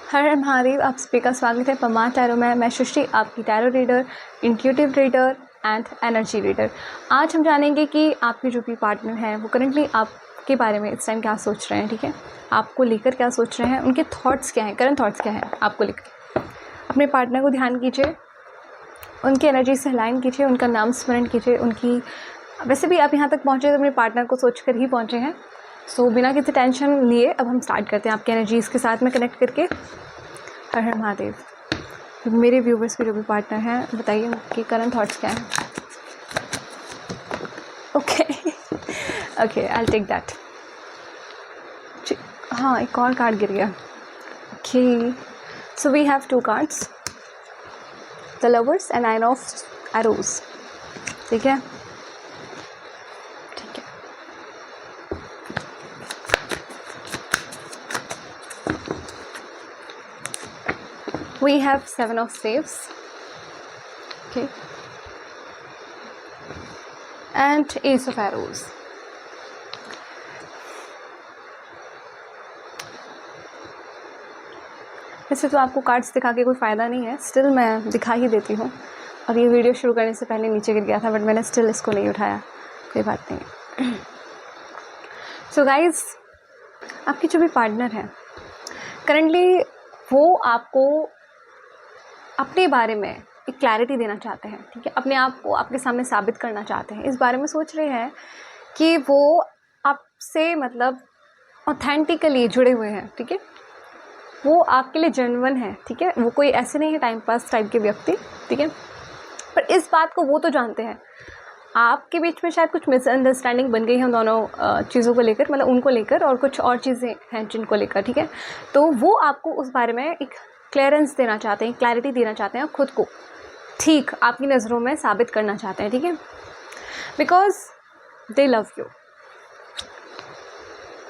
हर हर महादेव। आप सभी का स्वागत है पमा टैरो में। मैं सृष्टि, आपकी tarot reader, intuitive reader and energy reader. आज हम जानेंगे कि आपके जो भी पार्टनर हैं वो करंटली आपके बारे में इस टाइम क्या सोच रहे हैं। ठीक है, आपको लेकर क्या सोच रहे हैं, उनके थॉट्स क्या हैं, करंट थॉट्स क्या हैं आपको लेकर। अपने पार्टनर को ध्यान कीजिए, उनकी एनर्जी से अलाइन कीजिए, उनका नाम स्मरण कीजिए। उनकी वैसे भी आप यहाँ तक पहुँचे तो अपने पार्टनर को सोच कर ही पहुँचे हैं। सो बिना किसी टेंशन लिए अब हम स्टार्ट करते हैं आपकी एनर्जीज़ के साथ में कनेक्ट करके। हर हर महादेव। मेरे व्यूवर्स के जो भी पार्टनर हैं बताइए उनके करंट थॉट्स क्या हैं। Okay okay, I take that. हाँ, एक और कार्ड गिर गया। Okay, so we have two cards, the lovers and nine of arrows. ठीक है, we have seven of staves, okay, and ace of arrows. वैसे तो आपको कार्ड्स दिखा के कोई फ़ायदा नहीं है, स्टिल मैं दिखा ही देती हूँ। और ये वीडियो शुरू करने से पहले नीचे गिर गया था, बट मैंने स्टिल इसको नहीं उठाया, कोई बात नहीं। सो गाइज, आपके जो भी पार्टनर हैं करंटली वो आपको अपने बारे में एक क्लैरिटी देना चाहते हैं। ठीक है, अपने आप को आपके सामने साबित करना चाहते हैं। इस बारे में सोच रहे हैं कि वो आपसे मतलब ऑथेंटिकली जुड़े हुए हैं। ठीक है, वो आपके लिए जेन्युइन है। ठीक है, वो कोई ऐसे नहीं है टाइम पास टाइप के व्यक्ति। ठीक है, पर इस बात को वो तो जानते हैं आपके बीच में शायद कुछ मिसअंडरस्टैंडिंग बन गई है उन दोनों चीज़ों को लेकर, मतलब उनको लेकर, और कुछ और चीज़ें हैं जिनको लेकर। ठीक है, तो वो आपको उस बारे में एक क्लियरेंस देना चाहते हैं, क्लैरिटी देना चाहते हैं, खुद को ठीक आपकी नज़रों में साबित करना चाहते हैं। ठीक है, because they love you,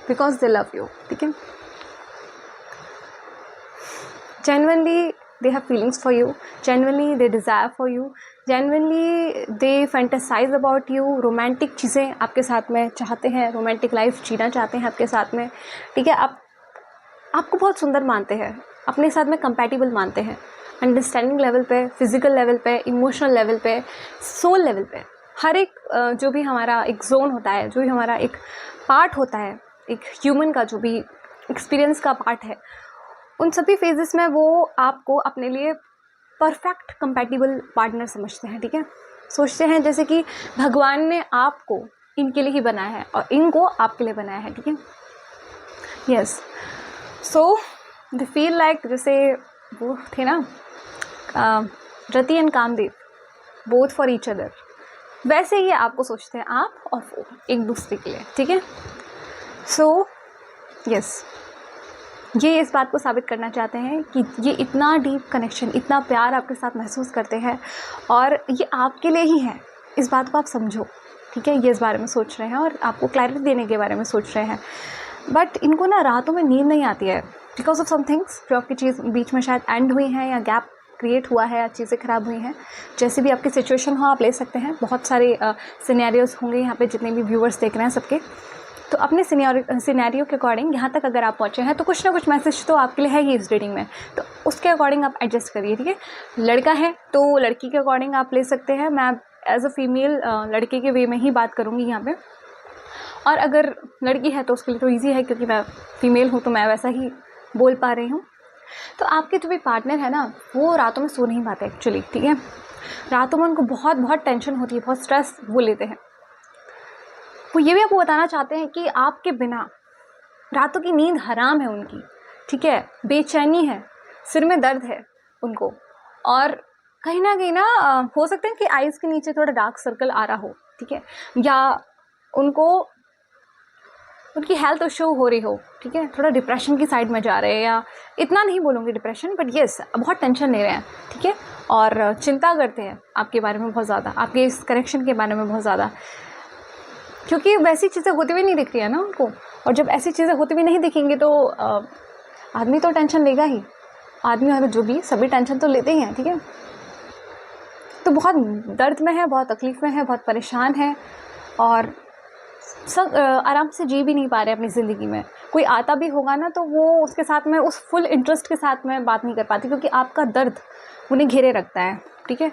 because they love you. ठीक है, genuinely they have feelings for you, genuinely they desire for you, genuinely they fantasize about you। Romantic चीज़ें आपके साथ में चाहते हैं, रोमांटिक लाइफ जीना चाहते हैं आपके साथ में। ठीक है, आपको बहुत सुंदर मानते हैं, अपने साथ में कंपैटिबल मानते हैं, अंडरस्टैंडिंग लेवल पे, फिजिकल लेवल पे, इमोशनल लेवल पे, सोल लेवल पे। हर एक जो भी हमारा एक जोन होता है, जो भी हमारा एक पार्ट होता है, एक ह्यूमन का जो भी एक्सपीरियंस का पार्ट है, उन सभी फेजेस में वो आपको अपने लिए परफेक्ट कंपैटिबल पार्टनर समझते हैं। ठीक है, सोचते हैं जैसे कि भगवान ने आपको इनके लिए ही बनाया है और इनको आपके लिए बनाया है। ठीक है, yes, so they feel like, जैसे वो थे ना Rati and Kamdev, both for each other, वैसे ही आपको सोचते हैं आप और वो एक दूसरे के लिए। ठीक है, सो यस, ये इस बात को साबित करना चाहते हैं कि ये इतना डीप कनेक्शन, इतना प्यार आपके साथ महसूस करते हैं और ये आपके लिए ही है। इस बात को आप समझो। ठीक है, ये इस बारे में सोच रहे हैं और आपको क्लैरिटी देने के बारे में सोच रहे हैं, बट इनको ना रातों में नींद नहीं आती है बिकॉज ऑफ सम थिंग्स जो आपकी चीज़ बीच में शायद एंड हुई हैं या गैप क्रिएट हुआ है या चीज़ें ख़राब हुई हैं। जैसे भी आपकी सिचुएशन हो आप ले सकते हैं। बहुत सारे सिनेरियोज़ होंगे यहाँ पे, जितने भी व्यूअर्स देख रहे हैं सबके। तो अपने सिनेरियो के अकॉर्डिंग यहाँ तक अगर आप पहुँचे हैं तो कुछ ना कुछ मैसेज तो आपके लिए है ही इस रीडिंग में, तो उसके अकॉर्डिंग आप एडजस्ट करिए। ठीक है, लड़का है तो लड़की के अकॉर्डिंग आप ले सकते हैं। मैं एज अ फीमेल लड़के के वे में ही बात करूँगी यहाँ पे, और अगर लड़की है तो उसके लिए तो ईजी है क्योंकि मैं फीमेल हूँ तो मैं वैसा ही बोल पा रही हूँ। तो आपके जो भी पार्टनर है ना, वो रातों में सो नहीं पाते एक्चुअली। ठीक है, रातों में उनको बहुत बहुत टेंशन होती है, बहुत स्ट्रेस वो लेते हैं। वो ये भी आपको बताना चाहते हैं कि आपके बिना रातों की नींद हराम है उनकी। ठीक है, बेचैनी है, सिर में दर्द है उनको, और कहीं ना हो सकता है कि आइज़ के नीचे थोड़ा डार्क सर्कल आ रहा हो। ठीक है, या उनको उनकी हेल्थ इशू हो रही हो। ठीक है, थोड़ा डिप्रेशन की साइड में जा रहे हैं, या इतना नहीं बोलूँगी डिप्रेशन, बट येस बहुत टेंशन ले रहे हैं। ठीक है, और चिंता करते हैं आपके बारे में बहुत ज़्यादा, आपके इस कनेक्शन के बारे में बहुत ज़्यादा, क्योंकि वैसी चीज़ें होती हुई नहीं दिख रही है ना उनको। और जब ऐसी चीज़ें होती हुई नहीं दिखेंगी तो आदमी तो टेंशन लेगा ही। आदमी और जो भी सभी टेंशन तो लेते ही हैं। ठीक है, तो बहुत दर्द में है, बहुत तकलीफ़ में है, बहुत परेशान है, और सब आराम से जी भी नहीं पा रहे अपनी ज़िंदगी में। कोई आता भी होगा ना तो वो उसके साथ में उस फुल इंटरेस्ट के साथ में बात नहीं कर पाती, क्योंकि आपका दर्द उन्हें घेरे रखता है। ठीक है,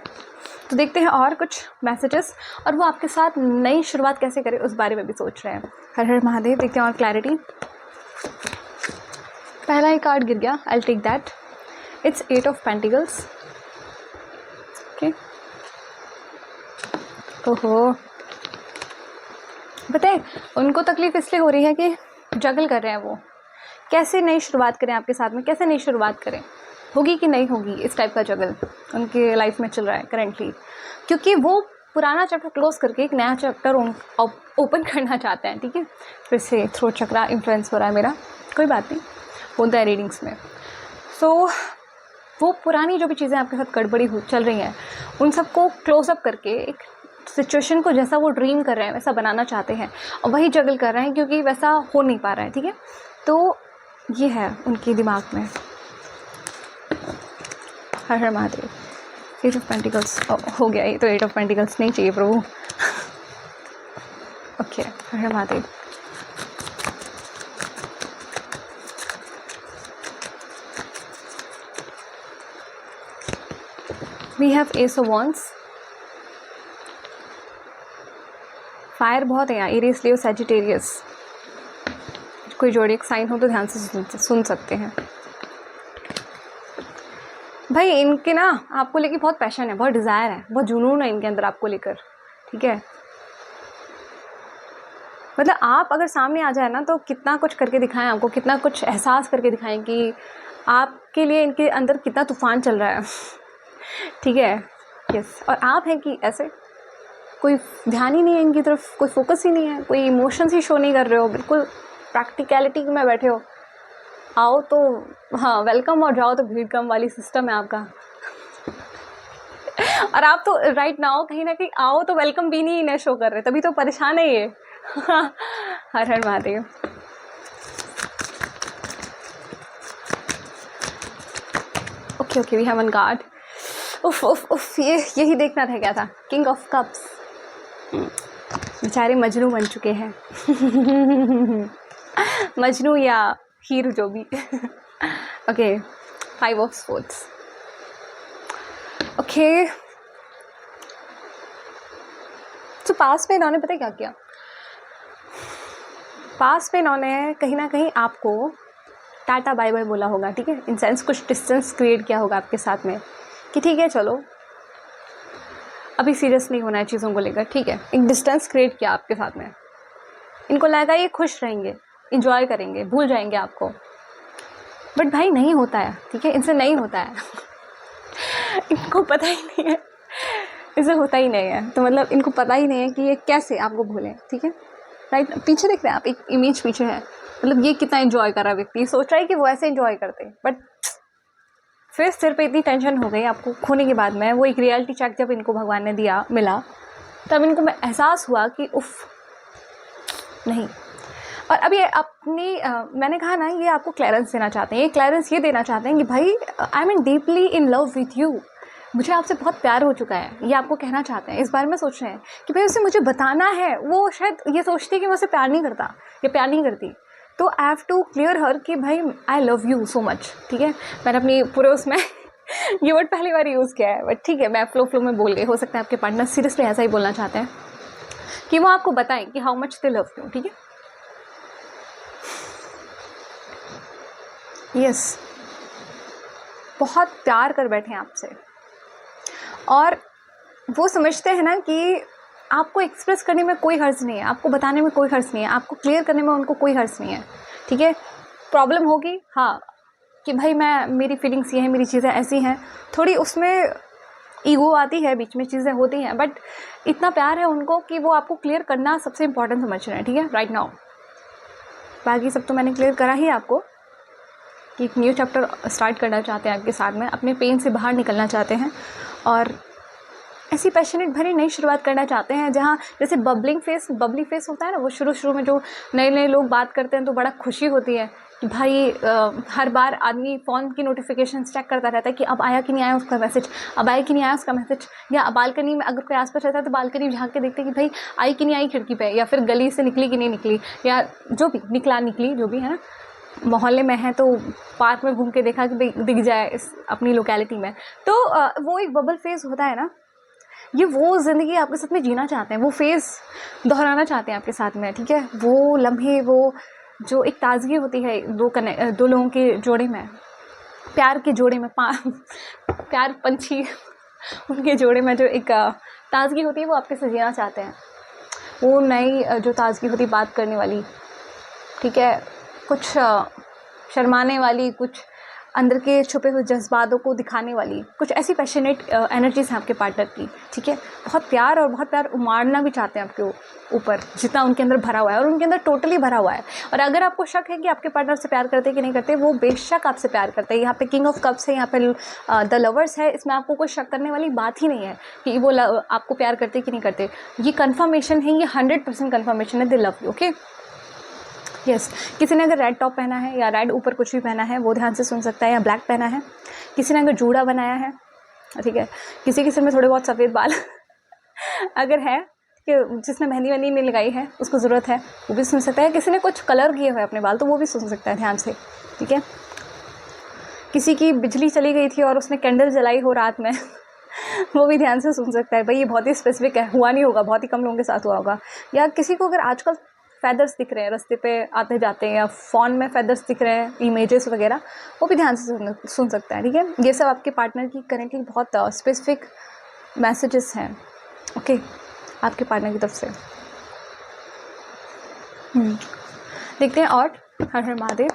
तो देखते हैं और कुछ मैसेजेस, और वो आपके साथ नई शुरुआत कैसे करें उस बारे में भी सोच रहे हैं। हर हर महादेव। देखते हैं और क्लैरिटी। पहला ही कार्ड गिर गया, I will take that. It's 8 of pentacles. Okay, ओहो, बताए उनको तकलीफ़ इसलिए हो रही है कि जगल कर रहे हैं वो, कैसे नई शुरुआत करें आपके साथ में, कैसे नई शुरुआत करें, होगी कि नहीं होगी, इस टाइप का जगल उनके लाइफ में चल रहा है करेंटली, क्योंकि वो पुराना चैप्टर क्लोज करके एक नया चैप्टर ओपन करना चाहते हैं। ठीक है, फिर से थ्रोट चक्रा इन्फ्लुएंस हो रहा है मेरा, कोई बात नहीं, होता है रीडिंग्स में। सो वो पुरानी जो भी चीज़ें आपके साथ गड़बड़ी चल रही हैं उन सबको क्लोज अप करके एक सिचुएशन को जैसा वो ड्रीम कर रहे हैं वैसा बनाना चाहते हैं, और वही जगल कर रहे हैं क्योंकि वैसा हो नहीं पा रहा है। ठीक है, तो ये है उनके दिमाग में। हर हर महादेव। 8 ऑफ पेंटिकल्स हो गया, ये तो 8 ऑफ पेंटिकल्स नहीं चाहिए प्रभु। ओके, हर हर Mahadev. We have ace of wands. Fire बहुत है यहाँ, एरियस लियो सैजिटेरियस। कोई जोड़िक साइन हो तो ध्यान से सुन सकते हैं भाई। इनके ना आपको लेके बहुत पैशन है, बहुत डिज़ायर है, बहुत जुनून है इनके अंदर आपको लेकर। ठीक है, मतलब आप अगर सामने आ जाए ना तो कितना कुछ करके दिखाएं आपको, कितना कुछ एहसास करके दिखाएं कि आपके लिए इनके अंदर कितना तूफान चल रहा है। ठीक है, यस, और आप हैं कि ऐसे कोई ध्यान ही नहीं है इनकी तरफ, कोई फोकस ही नहीं है, कोई इमोशंस ही शो नहीं कर रहे हो, बिल्कुल प्रैक्टिकलिटी में बैठे हो। आओ तो हाँ वेलकम, और जाओ तो भीड़ कम वाली सिस्टम है आपका। और आप तो राइट नाउ कहीं ना कहीं आओ तो वेलकम भी नहीं ना शो कर रहे, तभी तो परेशान है ये। हर हर Mahadev. Okay okay, we have one card. उफ उफ उफ, ये यही देखना था क्या था। King of cups. बेचारे मजनू बन चुके हैं। मजनू या हीरो जो भी। Okay, 5 of sports. ओके, तो पास में इन्होंने पता क्या किया, पास में इन्होंने कहीं ना कहीं आपको टाटा बाय बाय बोला होगा। ठीक है, इन सेंस कुछ डिस्टेंस क्रिएट किया होगा आपके साथ में कि ठीक है चलो अभी सीरियस नहीं होना है चीज़ों को लेकर। ठीक है, एक डिस्टेंस क्रिएट किया आपके साथ में। इनको लगा ये खुश रहेंगे, इंजॉय करेंगे, भूल जाएंगे आपको, बट भाई नहीं होता है। ठीक है, इनसे नहीं होता है। इनको पता ही नहीं है, इसे होता ही नहीं है, तो मतलब इनको पता ही नहीं है कि ये कैसे आपको भूलें। ठीक है, राइट, पीछे देख रहे हैं आप, एक इमेज पीछे है, मतलब ये कितना एंजॉय कर रहा है व्यक्ति, सोच रहा है कि वो ऐसे एंजॉय करते, बट फिर सिर पे इतनी टेंशन हो गई आपको खोने के बाद में। वो एक रियलिटी चेक जब इनको भगवान ने दिया मिला, तब इनको एहसास हुआ कि उफ नहीं। और अब ये अपनी मैंने कहा ना, ये आपको क्लियरेंस देना चाहते हैं, ये क्लियरेंस ये देना चाहते हैं कि भाई I am deeply in love with you, मुझे आपसे बहुत प्यार हो चुका है, ये आपको कहना चाहते हैं। इस बारे में सोच रहे हैं कि भाई उसे मुझे बताना है। वो शायद ये सोचती है कि मैं उसे प्यार नहीं करता या प्यार नहीं करती, तो आई हैव टू क्लियर हर कि भाई I love you so much. ठीक है, मैंने अपनी पूरे उसमें ये वर्ड पहली बार यूज़ किया है, बट ठीक है, मैं फ्लो में बोल गई। हो सकता है आपके पार्टनर सीरियसली ऐसा ही बोलना चाहते हैं कि वो आपको बताएं कि how much they love you. ठीक है, यस, बहुत प्यार कर बैठे हैं आपसे, और वो समझते हैं ना कि आपको एक्सप्रेस करने में कोई हर्ज नहीं है, आपको बताने में कोई हर्ज नहीं है, आपको क्लियर करने में उनको कोई हर्ज नहीं है। ठीक है, प्रॉब्लम होगी हाँ कि भाई मेरी फीलिंग्स ये हैं, मेरी चीज़ें ऐसी हैं, थोड़ी उसमें ईगो आती है, बीच में चीज़ें होती हैं, बट इतना प्यार है उनको कि वो आपको क्लियर करना सबसे इम्पॉर्टेंट समझ रहे हैं। ठीक है, राइट नाउ बाकी सब तो मैंने क्लियर करा ही आपको कि एक न्यू चैप्टर स्टार्ट करना चाहते हैं आपके साथ में, अपने पेन से बाहर निकलना चाहते हैं, और ऐसी पैशनेट भरी नई शुरुआत करना चाहते हैं जहाँ जैसे बबली फेस होता है ना, वो शुरू में जो नए लोग बात करते हैं तो बड़ा खुशी होती है कि भाई हर बार आदमी फ़ोन की नोटिफिकेशन चेक करता रहता है कि अब आया कि नहीं आया उसका मैसेज, अब आया कि नहीं आया उसका मैसेज। या बालकनी में अगर कोई आसपास रहता है तो बालकनी में झाँक के देखते कि भाई आई कि नहीं आई खिड़की पे, या फिर गली से निकली कि नहीं निकली, या जो भी निकली जो भी है ना, मोहल्ले में है तो पार्क में घूम के देखा कि भाई दिख जाए इस अपनी लोकेलिटी में। तो वो एक बबल फेज़ होता है ना, ये वो ज़िंदगी आपके साथ में जीना चाहते हैं, वो फेज़ दोहराना चाहते हैं आपके साथ में, ठीक है। वो लम्हे, वो जो एक ताज़गी होती है दो लोगों के जोड़े में, प्यार के जोड़े में, प्यार पंछी उनके जोड़े में जो एक ताज़गी होती है वो आपके साथ जीना चाहते हैं। वो नई जो ताज़गी होती है बात करने वाली, ठीक है, कुछ शर्माने वाली, कुछ अंदर के छुपे हुए जज्बातों को दिखाने वाली, कुछ ऐसी पैशनेट एनर्जीज हैं आपके पार्टनर की, ठीक है। बहुत प्यार उमाड़ना भी चाहते हैं आपके ऊपर, जितना उनके अंदर भरा हुआ है, और उनके अंदर टोटली भरा हुआ है। और अगर आपको शक है कि आपके पार्टनर से प्यार करते कि नहीं करते, वो बेशक आपसे प्यार करते हैं। यहाँ पे किंग ऑफ कप्स है, यहाँ पे द लवर्स है, इसमें आपको कोई शक करने वाली बात ही नहीं है कि वो आपको प्यार करते कि नहीं करते। ये कन्फर्मेशन है, ये 100% कन्फर्मेशन है, दे लव यू, ओके। यस, किसी ने अगर रेड टॉप पहना है या रेड ऊपर कुछ भी पहना है वो ध्यान से सुन सकता है, या ब्लैक पहना है। किसी ने अगर जूड़ा बनाया है, ठीक है, किसी के सिर में थोड़े बहुत सफ़ेद बाल अगर है कि जिसने मेहंदी वहंदी नहीं लगाई है उसको ज़रूरत है, वो भी सुन सकता है। किसी ने कुछ कलर किए हुए अपने बाल तो वो भी सुन सकता है ध्यान से, ठीक है। किसी की बिजली चली गई थी और उसने कैंडल जलाई हो रात में वो भी ध्यान से सुन सकता है। भाई ये बहुत ही स्पेसिफिक है, हुआ नहीं होगा, बहुत ही कम लोगों के साथ हुआ होगा। या किसी को अगर आजकल फैदर्स दिख रहे हैं रास्ते पे आते जाते हैं, या फ़ोन में फैदर्स दिख रहे हैं, इमेजेस वगैरह, वो भी ध्यान से सुन सकता है, ठीक है। ये सब आपके पार्टनर की करेंटली बहुत स्पेसिफिक मैसेजेस हैं, ओके, आपके पार्टनर की तरफ से। देखते हैं और हर हर महादेव।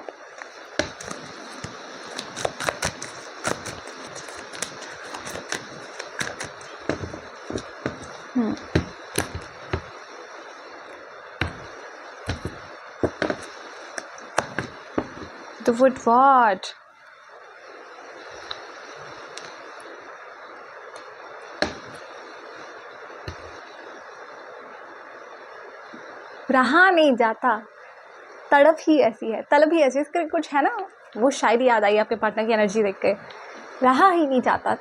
The wood what? रहा नहीं जाता, तड़प ही ऐसी है, तलब ही ऐसी है, इसका कुछ है ना, वो शायरी याद आई आपके पार्टनर की एनर्जी देख के। रहा ही नहीं जाता,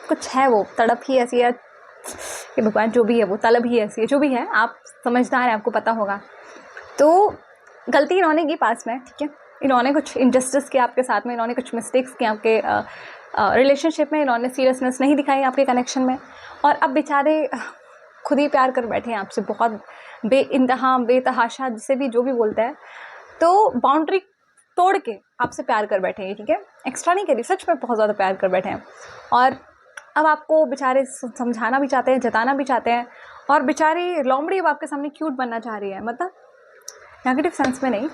कुछ है वो, तड़प ही ऐसी है कि भगवान जो भी है वो तलब ही ऐसी है, जो भी है, आप समझदार हैं, आपको पता होगा। तो गलती इन्होंने की पास में, ठीक है, इन्होंने कुछ इनजस्टिस किया आपके साथ में, इन्होंने कुछ मिस्टेक्स किए आपके रिलेशनशिप में, इन्होंने सीरियसनेस नहीं दिखाई आपके कनेक्शन में, और अब बेचारे खुद ही प्यार कर बैठे हैं आपसे, बहुत बेइंतहा बेतहाशा, जिसे भी जो भी बोलता है, तो बाउंड्री तोड़ के आपसे प्यार कर बैठे हैं, ठीक है। एक्स्ट्रा नहीं करी, सच में बहुत ज़्यादा प्यार कर बैठे हैं। और अब आपको बेचारे समझाना भी चाहते हैं, जताना भी चाहते हैं, और बेचारी लोमड़ी अब आपके सामने क्यूट बनना चाह रही है, मतलब नेगेटिव सेंस में नहीं,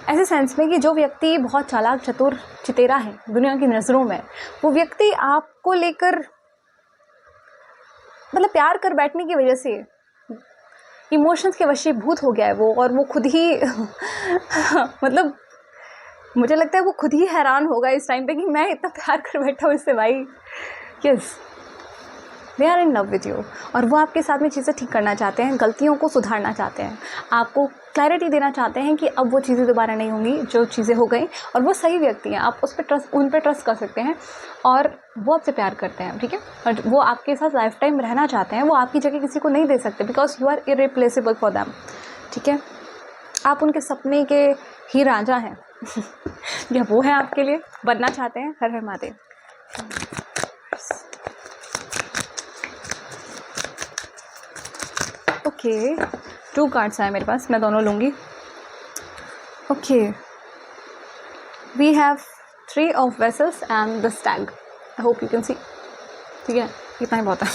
ऐसे सेंस में कि जो व्यक्ति बहुत चालाक चतुर चितेरा है दुनिया की नज़रों में, वो व्यक्ति आपको लेकर मतलब प्यार कर बैठने की वजह से इमोशंस के वशीभूत हो गया है वो, और वो खुद ही मतलब मुझे लगता है वो खुद ही हैरान होगा इस टाइम पे कि मैं इतना प्यार कर बैठा हूँ इससे भाई। Yes, they are in love with you, और वो आपके साथ में चीज़ें ठीक करना चाहते हैं, गलतियों को सुधारना चाहते हैं, आपको क्लैरिटी देना चाहते हैं कि अब वो चीज़ें दोबारा नहीं होंगी जो चीज़ें हो गई, और वो सही व्यक्ति हैं, आप उन पर ट्रस्ट कर सकते हैं, और वो आपसे प्यार करते हैं, ठीक है। और वो आपके साथ लाइफ टाइम रहना चाहते हैं, वो आपकी जगह किसी को नहीं दे सकते, because you are irreplaceable for them, ठीक है। आप उनके सपने के ही राजा हैं या वो हैं आपके लिए, बनना चाहते हैं। हर हर महादेव। ओके, 2 कार्ड्स आए मेरे पास, मैं दोनों लूँगी। Okay, we have 3 of vessels and the stag, I hope you can see, ठीक है, इतना ही बहुत है।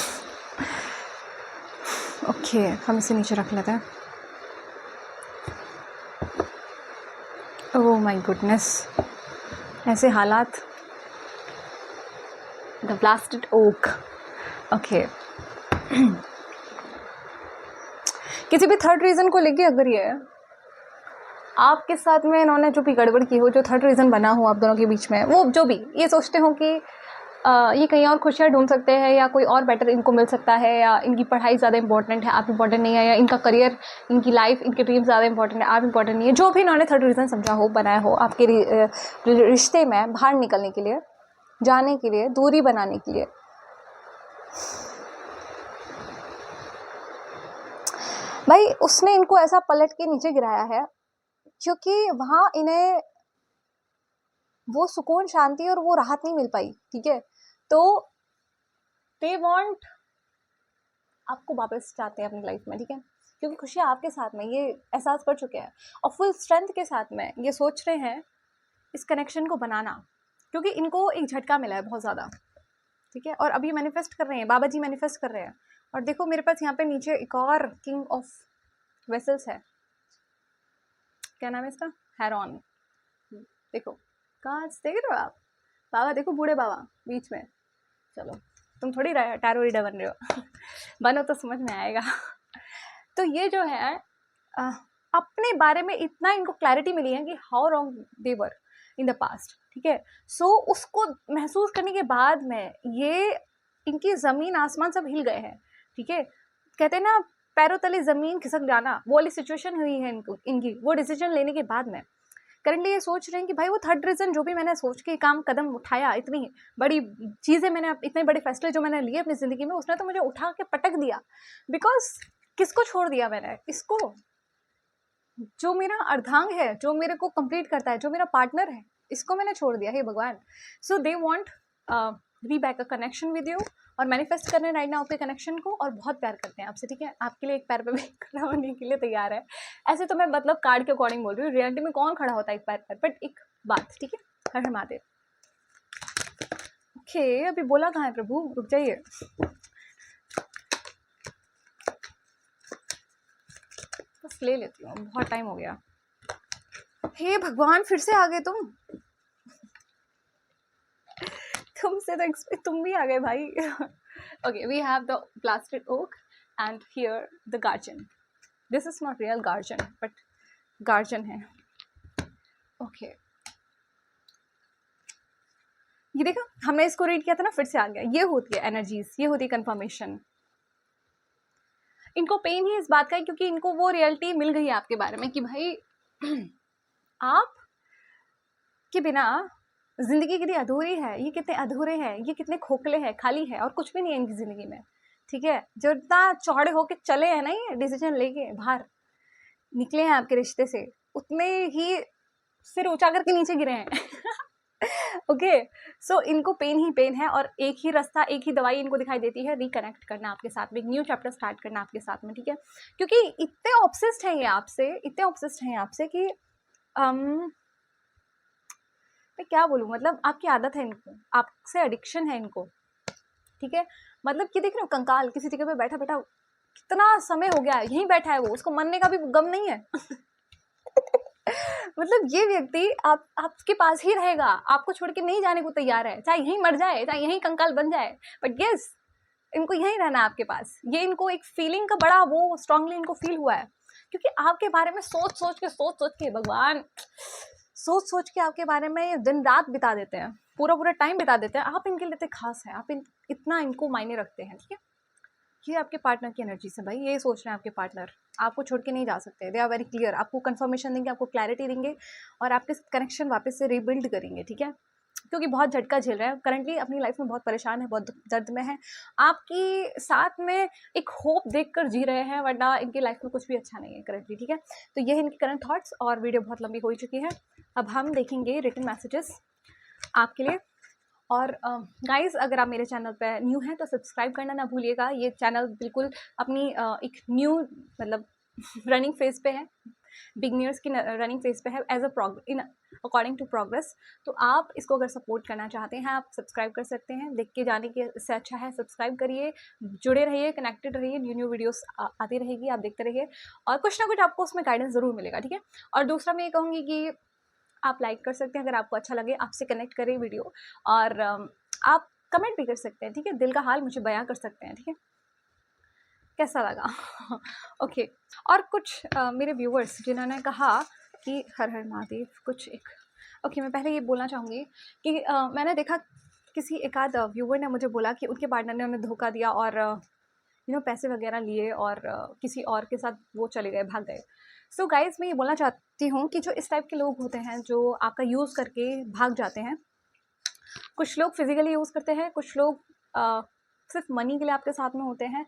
ओके, हम इसे नीचे रख लेते हैं। ओह माय गुडनेस, ऐसे हालात, द ब्लास्टेड ओक। ओके, किसी भी थर्ड रीज़न को लेके अगर ये आपके साथ में इन्होंने जो भी गड़बड़ की हो, जो थर्ड रीज़न बना हो आप दोनों के बीच में, वो जो भी ये सोचते हो कि ये कहीं और खुशियाँ ढूंढ सकते हैं, या कोई और बेटर इनको मिल सकता है, या इनकी पढ़ाई ज़्यादा इंपॉर्टेंट है, आप इंपॉर्टेंट नहीं है, या इनका करियर, इनकी लाइफ, इनके ड्रीम्स ज़्यादा इंपॉर्टेंट है, आप इंपॉर्टेंट नहीं है। जो भी इन्होंने थर्ड रीज़न समझा हो, बनाया हो आपके रिश्ते में बाहर निकलने के लिए, जाने के लिए, दूरी बनाने के लिए, भाई उसने इनको ऐसा पलट के नीचे गिराया है क्योंकि वहाँ इन्हें वो सुकून, शांति और वो राहत नहीं मिल पाई। ठीक है, तो दे वांट, आपको वापस चाहते हैं अपनी लाइफ में। ठीक है, क्योंकि खुशियाँ आपके साथ में, ये एहसास कर चुके हैं और फुल स्ट्रेंथ के साथ में ये सोच रहे हैं इस कनेक्शन को बनाना, क्योंकि इनको एक झटका मिला है बहुत ज़्यादा। ठीक है, और अभी मैनिफेस्ट कर रहे हैं, बाबा जी मैनिफेस्ट कर रहे हैं। और देखो मेरे पास यहाँ पे नीचे एक और किंग ऑफ वेसल्स है, क्या नाम है इसका, हेरॉन। देखो कहाँ देख रहे हो आप, बाबा देखो, बूढ़े बाबा बीच में। चलो तुम थोड़ी टैरो रीडर बन रहे हो बनो तो समझ में आएगा तो ये जो है अपने बारे में इतना इनको क्लैरिटी मिली है कि how wrong they were in the past. ठीक है, सो उसको महसूस करने के बाद में ये इनकी ज़मीन आसमान सब हिल गए हैं। ठीक है, कहते हैं ना पैरों तले ज़मीन खिसक जाना, वो वाली सिचुएशन हुई है इनकी वो डिसीजन लेने के बाद में। करंटली ये सोच रहे हैं कि भाई वो थर्ड रीज़न जो भी मैंने सोच के काम कदम उठाया, इतनी बड़ी चीज़ें मैंने, इतने बड़े फैसले जो मैंने लिए अपनी ज़िंदगी में, उसने तो मुझे उठा के पटक दिया। बिकॉज किसको छोड़ दिया मैंने, इसको, जो मेरा अर्धांग है, जो मेरे को कंप्लीट करता है, जो मेरा पार्टनर है, इसको मैंने छोड़ दिया। हे भगवान। सो दे वॉन्ट री back a connection with you, और मैनिफेस्ट करने राइट नाउ आपके कनेक्शन को, और बहुत प्यार करते हैं आपसे। ठीक है, आपके लिए एक पैर पे भी खड़ा होने के लिए तैयार है। ऐसे तो मैं मतलब कार्ड के अकॉर्डिंग बोल रही हूँ, रियलिटी में कौन खड़ा होता है एक पैर पर, बट एक बात, ठीक है, हर हर महादेव। ओके, अभी बोला कहाँ है प्रभु, रुक जाइए। बस ले लेती हूँ, बहुत टाइम हो गया। हे भगवान, फिर से आ गए तुमसे तो तुम भी आ गए भाई okay, we have the blasted oak and here the guardian. This is not real guardian, but guardian है। ओके, ये देखा, हमने इसको रीड किया था ना, फिर से आ गया। ये होती है एनर्जीज, ये होती है कंफर्मेशन। इनको पेन ही इस बात का है क्योंकि इनको वो रियलिटी मिल गई है आपके बारे में कि भाई आप के बिना जिंदगी कितनी अधूरी है, ये कितने अधूरे हैं, ये कितने खोखले हैं, खाली है, और कुछ भी नहीं है इनकी जिंदगी में। ठीक है, जो इतना चौड़े होके चले हैं ना, ये डिसीजन लेके बाहर निकले हैं आपके रिश्ते से, उतने ही सिर ऊंचा करके नीचे गिरे हैं ओके, सो इनको पेन ही पेन है, और एक ही रास्ता, एक ही दवाई इनको दिखाई देती है, रिकनेक्ट करना आपके साथ में, एक न्यू चैप्टर स्टार्ट करना आपके साथ में। ठीक है, क्योंकि इतने ऑब्सेस्ड हैं ये आपसे, इतने ऑब्सेस्ड हैं आपसे कि मैं क्या बोलूँ, मतलब आपकी आदत है इनको, आपसे एडिक्शन है इनको। ठीक है, मतलब कि देख रहे हो कंकाल किसी जगह पे बैठा बैठा कितना समय हो गया है, यहीं बैठा है वो, उसको मरने का भी गम नहीं है मतलब ये व्यक्ति आपके पास ही रहेगा, आपको छोड़ के नहीं जाने को तैयार है, चाहे यहीं मर जाए, चाहे यहीं कंकाल बन जाए, बट यस, इनको यहीं रहना है आपके पास। ये इनको एक फीलिंग का बड़ा वो स्ट्रांगली इनको फील हुआ है, क्योंकि आपके बारे में सोच सोच के भगवान, सोच सोच के आपके बारे में दिन रात बिता देते हैं, पूरा टाइम बिता देते हैं। आप इनके लिए इतने खास हैं, आप इतना इनको मायने रखते हैं। ठीक है, ये आपके पार्टनर की एनर्जी से भाई, ये सोच रहे हैं आपके पार्टनर आपको छोड़ के नहीं जा सकते। दे आर वेरी क्लियर, आपको कंफर्मेशन देंगे, आपको क्लैरिटी देंगे, और आपके कनेक्शन वापस से रीबिल्ड करेंगे। ठीक है, क्योंकि बहुत झटका झेल रहे हैं करंटली, अपनी लाइफ में बहुत परेशान है, बहुत दर्द में है, आपकी साथ में एक होप देखकर जी रहे हैं, वरना इनकी लाइफ में कुछ भी अच्छा नहीं है करंटली। ठीक है, तो ये है इनके करंट थॉट्स, और वीडियो बहुत लंबी हो चुकी है। अब हम देखेंगे रिटन मैसेजेस आपके लिए। और गाइस, अगर आप मेरे चैनल पे न्यू हैं तो सब्सक्राइब करना ना भूलिएगा। ये चैनल बिल्कुल अपनी एक न्यू मतलब रनिंग फेज पे है, बिगनियर्स की रनिंग फेज पे है, as a in according to progress. तो आप इसको अगर सपोर्ट करना चाहते हैं, आप सब्सक्राइब कर सकते हैं। देख के जाने के से अच्छा है सब्सक्राइब करिए, जुड़े रहिए, कनेक्टेड रहिए, न्यू वीडियोस आती रहेगी, आप देखते रहिए, और कुछ ना कुछ आपको उसमें गाइडेंस ज़रूर मिलेगा। ठीक है, और दूसरा मैं ये कहूँगी कि आप लाइक कर सकते हैं अगर आपको अच्छा लगे, आपसे कनेक्ट करे वीडियो, और आप कमेंट भी कर सकते हैं। ठीक है, दिल का हाल मुझे बयां कर सकते हैं। ठीक है, कैसा लगा ओके, और कुछ मेरे व्यूवर्स जिन्होंने कहा कि हर हर महादेव कुछ एक, ओके, मैं पहले ये बोलना चाहूँगी कि मैंने देखा किसी एक आध व्यूवर ने मुझे बोला कि उनके पार्टनर ने उन्हें धोखा दिया और पैसे वगैरह लिए और किसी और के साथ वो चले गए, भाग गए। सो गाइज, मैं ये बोलना चाहती हूँ कि जो इस टाइप के लोग होते हैं जो आपका यूज़ करके भाग जाते हैं, कुछ लोग फिजिकली यूज़ करते हैं, कुछ लोग सिर्फ मनी के लिए आपके साथ में होते हैं,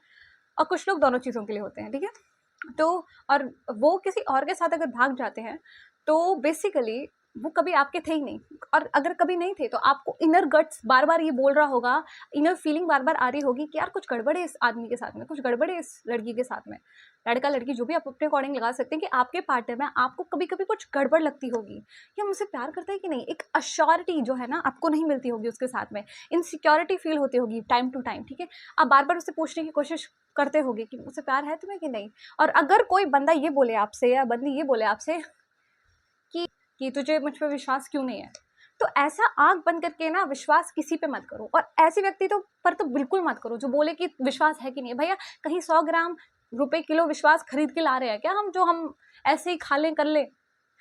और कुछ लोग दोनों चीज़ों के लिए होते हैं, ठीक है। तो और वो किसी और के साथ अगर भाग जाते हैं तो बेसिकली वो कभी आपके थे ही नहीं, और अगर कभी नहीं थे तो आपको इनर गट्स बार बार ये बोल रहा होगा, इनर फीलिंग बार बार आ रही होगी कि यार कुछ गड़बड़ है इस आदमी के साथ में, कुछ गड़बड़ है इस लड़की के साथ में। लड़का लड़की जो भी आप अपने अकॉर्डिंग लगा सकते हैं कि आपके पार्टनर में आपको कभी कभी कुछ गड़बड़ लगती होगी, कि हम उसे प्यार करते हैं कि नहीं, एक अश्योरिटी जो है ना आपको नहीं मिलती होगी उसके साथ में, इनसिक्योरिटी फील होती होगी टाइम टू टाइम, ठीक है। आप बार बार उससे पूछने की कोशिश करते होगे कि उससे प्यार है तुम्हें कि नहीं। और अगर कोई बंदा ये बोले आपसे या बंदी ये बोले आपसे कि तुझे मुझ पर विश्वास क्यों नहीं है, तो ऐसा आंख बंद करके ना विश्वास किसी पे मत करो, और ऐसे व्यक्ति पर तो बिल्कुल मत करो जो बोले कि विश्वास है कि नहीं है। भैया कहीं 100 ग्राम रुपए किलो विश्वास खरीद के ला रहे हैं क्या हम, जो हम ऐसे ही खा लें कर ले,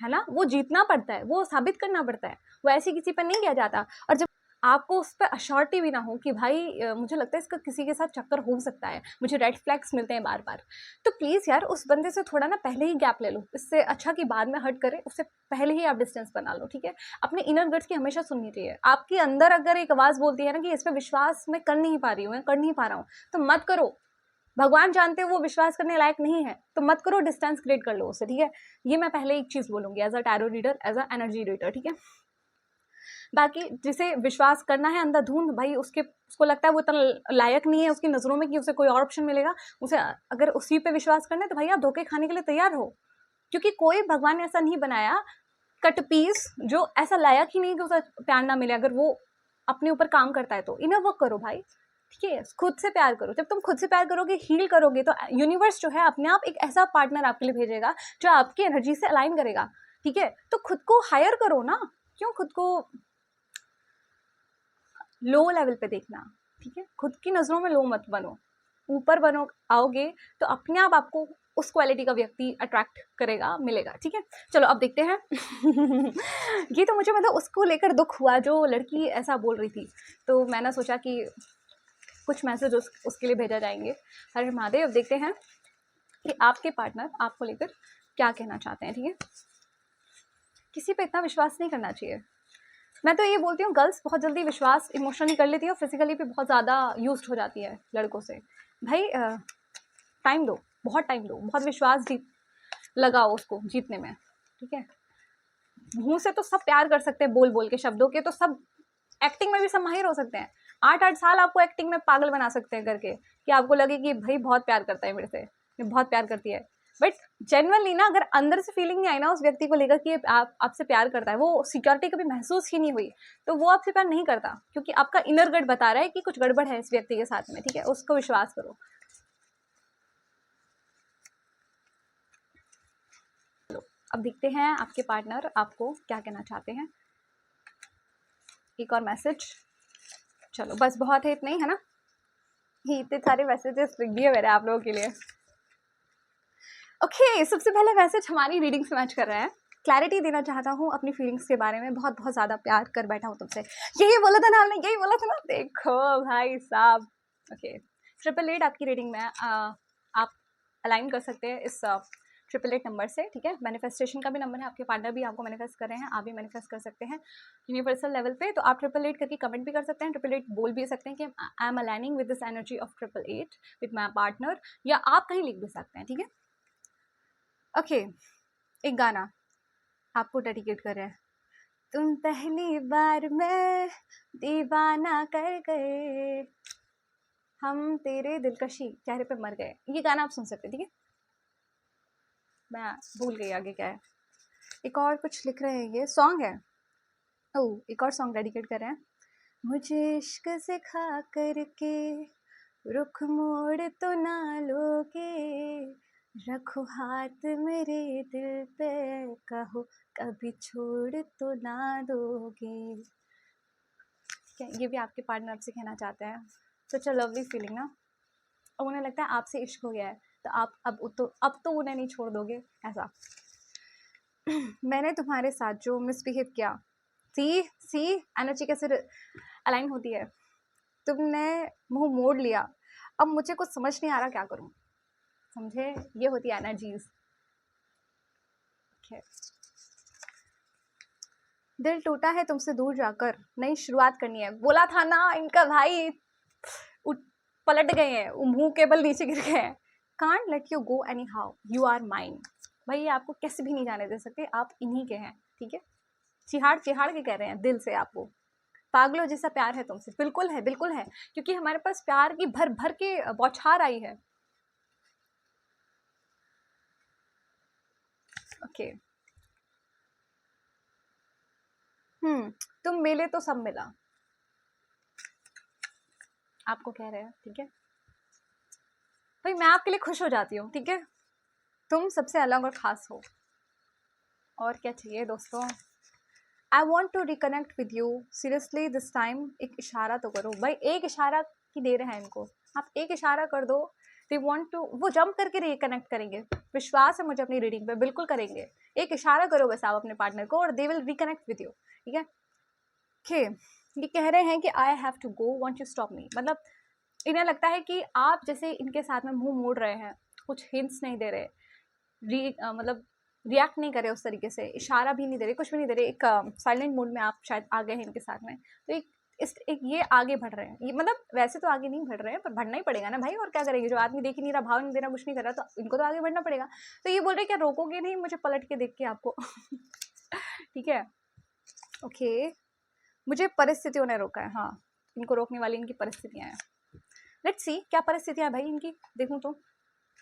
है ना। वो जीतना पड़ता है, वो साबित करना पड़ता है, वो ऐसे किसी पर नहीं किया जाता। और जब आपको उस पर अश्योरिटी भी ना हो कि भाई मुझे लगता है इसका किसी के साथ चक्कर हो सकता है, मुझे रेड फ्लैग्स मिलते हैं बार बार, तो प्लीज़ यार उस बंदे से थोड़ा ना पहले ही गैप ले लो। इससे अच्छा कि बाद में हर्ट करे, उससे पहले ही आप डिस्टेंस बना लो, ठीक है। अपने इनर गट्स की हमेशा सुननी चाहिए। आपके अंदर अगर एक आवाज़ बोलती है ना कि इस पर विश्वास मैं कर नहीं पा रही हूँ, कर नहीं पा रहा हूँ, तो मत करो। भगवान जानते हो वो विश्वास करने लायक नहीं है, तो मत करो, डिस्टेंस क्रिएट कर लो उससे, ठीक है। ये मैं पहले एक चीज़ बोलूँगी as a tarot reader, as a energy reader, ठीक है। बाकी जिसे विश्वास करना है अंधाधुंध, भाई उसको लगता है वो इतना लायक नहीं है उसकी नज़रों में कि उसे कोई और ऑप्शन मिलेगा, उसे अगर उसी पे विश्वास करना है तो भैया धोखे खाने के लिए तैयार हो, क्योंकि कोई भगवान ने ऐसा नहीं बनाया कट पीस जो ऐसा लायक ही नहीं कि उसे प्यार ना मिले। अगर वो अपने ऊपर काम करता है तो इनर वर्क करो भाई, ठीक है। खुद से प्यार करो, जब तुम खुद से प्यार करोगे, हील करोगे, तो यूनिवर्स जो है अपने आप एक ऐसा पार्टनर आपके लिए भेजेगा जो आपकी एनर्जी से अलाइन करेगा, ठीक है। तो खुद को हायर करो ना, क्यों खुद को लो लेवल पे देखना, ठीक है। खुद की नज़रों में लो मत बनो, ऊपर बनो, आओगे तो अपने आप आपको उस क्वालिटी का व्यक्ति अट्रैक्ट करेगा, मिलेगा, ठीक है। चलो अब देखते हैं। ये तो मुझे मतलब उसको लेकर दुख हुआ जो लड़की ऐसा बोल रही थी, तो मैंने सोचा कि कुछ मैसेज उसके लिए भेजा जाएंगे। हर महादेव, देखते हैं कि आपके पार्टनर आपको लेकर क्या कहना चाहते हैं, ठीक है। किसी पे इतना विश्वास नहीं करना चाहिए। मैं तो ये बोलती हूँ गर्ल्स बहुत जल्दी विश्वास इमोशनली कर लेती है और फिजिकली भी बहुत ज़्यादा यूज्ड हो जाती है लड़कों से। भाई टाइम दो, बहुत टाइम दो, बहुत विश्वास लगाओ उसको जीतने में, ठीक है। मुँह से तो सब प्यार कर सकते हैं, बोल बोल के शब्दों के, तो सब एक्टिंग में भी सब माहिर हो सकते हैं। 8-8 साल आपको एक्टिंग में पागल बना सकते हैं करके, कि आपको लगे कि भाई बहुत प्यार करता है मेरे से, बहुत प्यार करती है। बट जेन्युइनली ना अगर अंदर से फीलिंग नहीं आई ना उस व्यक्ति को लेकर कि आपसे प्यार करता है, वो सिक्योरिटी कभी महसूस ही नहीं हुई, तो वो आपसे प्यार नहीं करता, क्योंकि आपका इनर गट बता रहा है कि कुछ गड़बड़ है इस व्यक्ति के साथ में, ठीक है। उसको विश्वास करो। अब देखते हैं आपके पार्टनर आपको क्या कहना चाहते हैं। एक और मैसेज, चलो बस बहुत है, इतने ही है ना, ही इतने सारे मैसेजेस लिख दिए मैंने आप लोगों के लिए। ओके, सबसे पहले मैसेज हमारी रीडिंग से मैच कर रहा है। क्लैरिटी देना चाहता हूँ अपनी फीलिंग्स के बारे में, बहुत बहुत ज़्यादा प्यार कर बैठा हूँ तुमसे, यही बोला था ना हमने, यही बोला था ना, देखो भाई साहब। ओके, 888 आपकी रीडिंग में आप अलाइन कर सकते हैं इस 888 नंबर से, ठीक है। मैनिफेस्टेशन का भी नंबर है, आपके पार्टनर भी आपको मैनिफेस्ट कर रहे हैं, आप भी मैनिफेस्ट कर सकते हैं यूनिवर्सल लेवल पे। तो आप 888 करके कमेंट भी कर सकते हैं, 888 बोल भी सकते हैं कि I am aligning with this energy of 888 with my partner, या आप कहीं लिख भी सकते हैं, ठीक है। ओके, एक गाना आपको डेडिकेट कर रहे हैं। तुम पहली बार मैं दीवाना कर गए, हम तेरे दिलकशी चेहरे पे मर गए, ये गाना आप सुन सकते हैं, ठीक है। मैं भूल गई आगे क्या है। एक और कुछ लिख रहे हैं, ये सॉन्ग है। ओह, एक और सॉन्ग डेडिकेट कर रहे हैं। मुझे इश्क सिखा करके रुख मोड़ तो ना लोगे, रखो हाथ मेरे दिल पे, कहो कभी छोड़ तो ना दोगे। क्या ये भी आपके पार्टनर आपसे कहना चाहते हैं? सच अ लवली फीलिंग ना। और उन्हें लगता है आपसे इश्क हो गया है, तो आप अब तो उन्हें नहीं छोड़ दोगे ऐसा। मैंने तुम्हारे साथ जो मिसबिहेव किया, सी एनर्जी कैसे अलाइन होती है। तुमने मुंह मोड़ लिया, अब मुझे कुछ समझ नहीं आ रहा क्या करूं, समझे? ये होती है एनर्जीज। दिल टूटा है तुमसे दूर जाकर, नई शुरुआत करनी है। बोला था ना इनका भाई पलट गए हैं, मुंह के बल नीचे गिर गए हैं। Can't let you go anyhow, you are mine. भाई ये आपको कैसे भी नहीं जाने दे सकते, आप इन्हीं के हैं, ठीक है? चिहाड़ चिहाड़ के कह रहे हैं दिल से आपको, पागलों जैसा प्यार है तुमसे। बिल्कुल है, बिल्कुल है, क्योंकि हमारे पास प्यार की भर भर के बौछार आई है। ओके तुम मिले तो सब मिला, आपको कह रहे हैं, ठीक है भाई? मैं आपके लिए खुश हो जाती हूँ, ठीक है? तुम सबसे अलग और खास हो, और क्या चाहिए दोस्तों? I want to reconnect with you seriously this time. एक इशारा तो करो भाई, एक इशारा की देर है इनको, आप एक इशारा कर दो। दे वॉन्ट टू, वो जंप करके रिकनेक्ट करेंगे, विश्वास है मुझे अपनी रीडिंग पे, बिल्कुल करेंगे। एक इशारा करो बस आप अपने पार्टनर को और they will reconnect with you, ठीक है? ओके ये कह रहे हैं कि I have to go, want you stop me. मतलब इन्हें लगता है कि आप जैसे इनके साथ में मुंह मोड़ रहे हैं, कुछ हिंट्स नहीं दे रहे, मतलब रिएक्ट नहीं करे उस तरीके से, इशारा भी नहीं दे रहे, कुछ भी नहीं दे रहे, एक साइलेंट मोड में आप शायद आ गए हैं इनके साथ में। तो एक ये आगे बढ़ रहे हैं, ये मतलब वैसे तो आगे नहीं बढ़ रहे हैं, पर बढ़ना ही पड़ेगा ना भाई, और क्या करेंगे? जो आदमी देख ही नहीं रहा, भाव नहीं दे रहा, कुछ नहीं कर रहा, तो इनको तो आगे बढ़ना पड़ेगा। तो ये बोल रहे क्या रोकोगे नहीं मुझे पलट के देख के आपको? ठीक है ओके मुझे परिस्थितियों ने रोका है, हाँ इनको रोकने वाली इनकी परिस्थितियाँ हैं। लेट्स सी क्या परिस्थितियाँ भाई इनकी, देखूँ तो।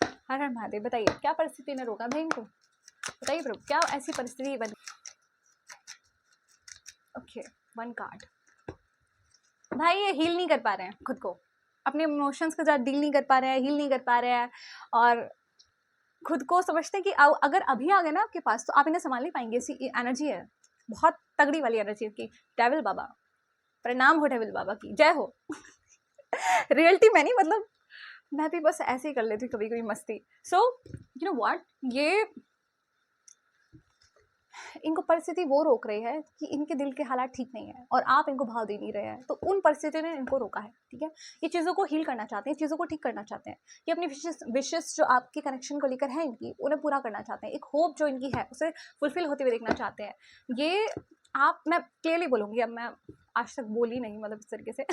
हर हर महादेव, बताइए क्या परिस्थिति ने रोका भाई इनको, बताइए प्रभु क्या ऐसी परिस्थिति बनी? ओके वन कार्ड, भाई ये हील नहीं कर पा रहे हैं खुद को, अपने इमोशंस के साथ डील नहीं कर पा रहे हैं, हील नहीं कर पा रहे हैं, और खुद को समझते हैं कि अगर अभी आ गए ना आपके पास तो आप इन्हें संभाल नहीं पाएंगे। ऐसी एनर्जी है, बहुत तगड़ी वाली एनर्जी की। डेविल बाबा, प्रणाम हो डेविल बाबा की, जय हो। रियलिटी में नहीं, मतलब मैं भी बस ऐसे ही कर लेती हूँ कभी कभी मस्ती। सो यू नो व्हाट, ये इनको परिस्थिति वो रोक रही है कि इनके दिल के हालात ठीक नहीं है और आप इनको भाव दे नहीं रहे हैं, तो उन परिस्थितियों ने इनको रोका है, ठीक है? ये चीज़ों को हील करना चाहते हैं, चीज़ों को ठीक करना चाहते हैं, ये अपनी विशेष जो आपके कनेक्शन को लेकर है इनकी, उन्हें पूरा करना चाहते हैं। एक होप जो इनकी है उसे फुलफिल होते हुए देखना चाहते हैं। ये आप, मैं क्लियरली बोलूँगी, अब मैं आज तक बोली नहीं मतलब इस तरीके से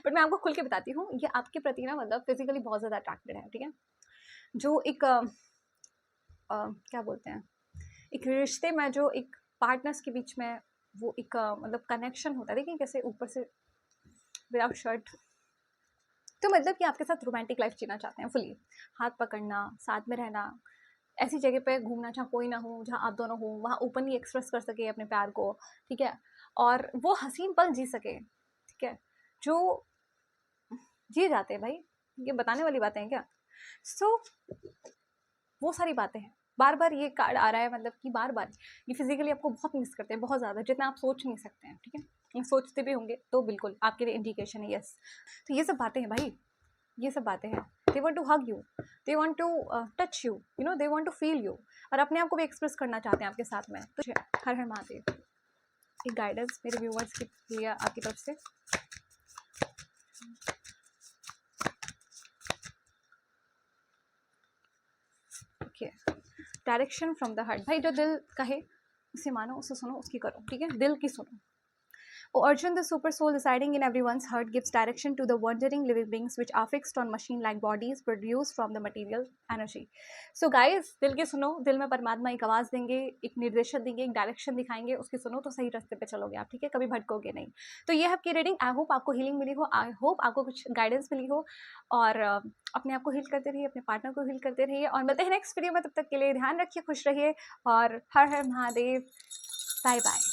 बट मैं आपको खुल के बताती हूँ, ये आपके प्रति ना मतलब फिजिकली बहुत ज़्यादा अट्रैक्टेड है, ठीक है? जो एक क्या बोलते हैं, एक रिश्ते में जो एक पार्टनर्स के बीच में वो एक मतलब कनेक्शन होता है, देखिए कैसे ऊपर से विदाउट शर्ट, तो मतलब कि आपके साथ रोमांटिक लाइफ जीना चाहते हैं फुली, हाथ पकड़ना, साथ में रहना, ऐसी जगह पे घूमना जहाँ कोई ना हो, जहाँ आप दोनों हो, वहाँ ओपनली एक्सप्रेस कर सके अपने प्यार को, ठीक है? और वो हसीन पल जी सके, ठीक है? जो जिए जाते हैं भाई, ये बताने वाली बातें हैं क्या? सो वो सारी बातें हैं। बार बार ये कार्ड आ रहा है, मतलब कि बार बार ये फिजिकली आपको बहुत मिस करते हैं, बहुत ज़्यादा, जितना आप सोच नहीं सकते हैं, ठीक है? सोचते भी होंगे तो बिल्कुल आपके लिए इंडिकेशन है, यस। तो ये सब बातें हैं भाई, ये सब बातें हैं। They want to hug you, they want to touch you, you know, they want to feel you, और अपने आप को भी एक्सप्रेस करना चाहते हैं आपके साथ में। तो हर हर महादेव, एक गाइडेंस मेरे व्यूवर्स के लिए आपकी तरफ से। Okay direction from the heart, भाई जो दिल कहे उसे मानो, उसे सुनो, उसकी करो, ठीक है? दिल की सुनो। O Arjun, the super soul residing in everyone's heart, gives direction to the wandering living beings which are fixed on machine-like bodies produced from the material energy. So guys, दिल की सुनो, दिल में परमात्मा एक आवाज़ देंगे, एक निर्देशन देंगे, एक डायरेक्शन दिखाएंगे, उसकी सुनो तो सही रास्ते पे चलोगे आप, ठीक है? कभी भटकोगे नहीं। तो ये है आपकी रीडिंग। आई होप आपको हीलिंग मिली हो, आई होप आपको कुछ गाइडेंस मिली हो, और अपने आप को हील करते रहिए, अपने पार्टनर को हील करते रहिए, और मिलते हैं नेक्स्ट वीडियो में। तब तक के लिए ध्यान रखिए, खुश रहिए, और हर हर महादेव, बाय बाय।